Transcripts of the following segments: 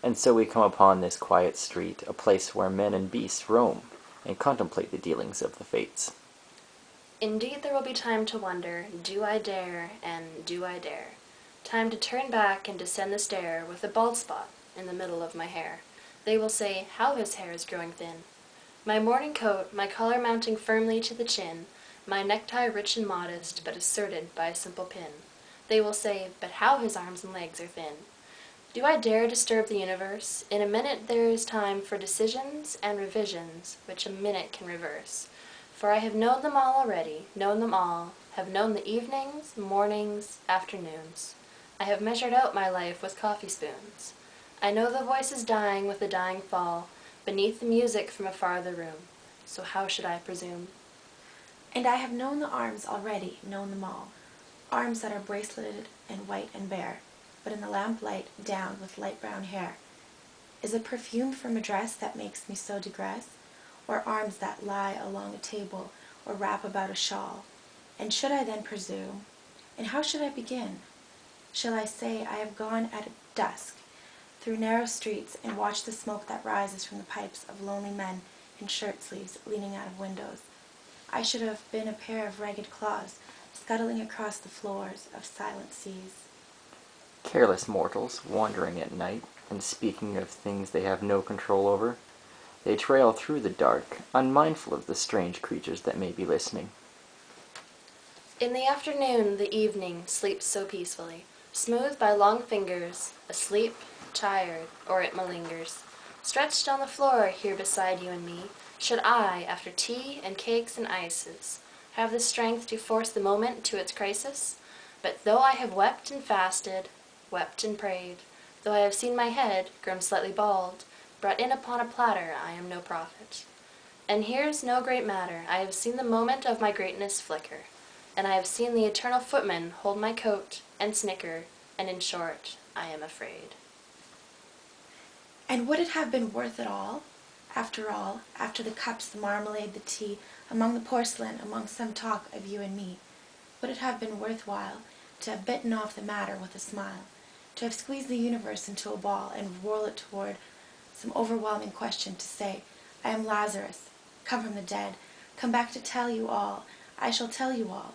And so we come upon this quiet street, a place where men and beasts roam, and contemplate the dealings of the fates. Indeed there will be time to wonder, do I dare, and do I dare? Time to turn back and descend the stair with a bald spot in the middle of my hair. They will say, how his hair is growing thin. My morning coat, my collar mounting firmly to the chin, my necktie rich and modest, but asserted by a simple pin. They will say, but how his arms and legs are thin. Do I dare disturb the universe? In a minute there is time for decisions and revisions, which a minute can reverse. For I have known them all already, known them all, have known the evenings, mornings, afternoons. I have measured out my life with coffee spoons. I know the voices dying with the dying fall, beneath the music from a farther room. So how should I presume? And I have known the arms already, known them all, arms that are braceleted and white and bare, but in the lamplight down with light brown hair. Is it perfume from a dress that makes me so digress, or arms that lie along a table or wrap about a shawl? And should I then presume? And how should I begin? Shall I say I have gone at dusk through narrow streets and watched the smoke that rises from the pipes of lonely men in shirt sleeves leaning out of windows? I should have been a pair of ragged claws scuttling across the floors of silent seas. Careless mortals, wandering at night, and speaking of things they have no control over, they trail through the dark, unmindful of the strange creatures that may be listening. In the afternoon, the evening sleeps so peacefully, smoothed by long fingers, asleep, tired, or it malingers. Stretched on the floor here beside you and me, should I, after tea and cakes and ices, have the strength to force the moment to its crisis? But though I have wept and fasted, wept and prayed, though I have seen my head, grown slightly bald, brought in upon a platter, I am no prophet. And here's no great matter, I have seen the moment of my greatness flicker, and I have seen the eternal footman hold my coat and snicker, and in short, I am afraid. And would it have been worth it all, after the cups, the marmalade, the tea, among the porcelain, among some talk of you and me, would it have been worthwhile to have bitten off the matter with a smile, to have squeezed the universe into a ball and whirl it toward some overwhelming question, to say, I am Lazarus, come from the dead, come back to tell you all, I shall tell you all?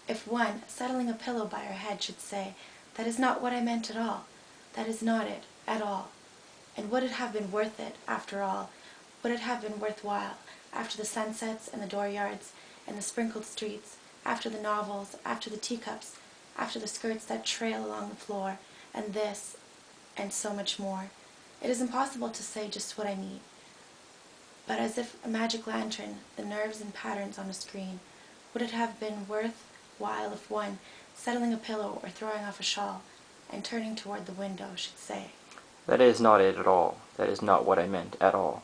If one, settling a pillow by her head, should say, that is not what I meant at all, that is not it at all. And would it have been worth it, after all? Would it have been worthwhile, after the sunsets and the dooryards and the sprinkled streets, after the novels, after the teacups, after the skirts that trail along the floor, and this, and so much more? It is impossible to say just what I mean, but as if a magic lantern, the nerves and patterns on a screen, would it have been worthwhile if one, settling a pillow or throwing off a shawl, and turning toward the window, should say, That is not it at all. That is not what I meant at all.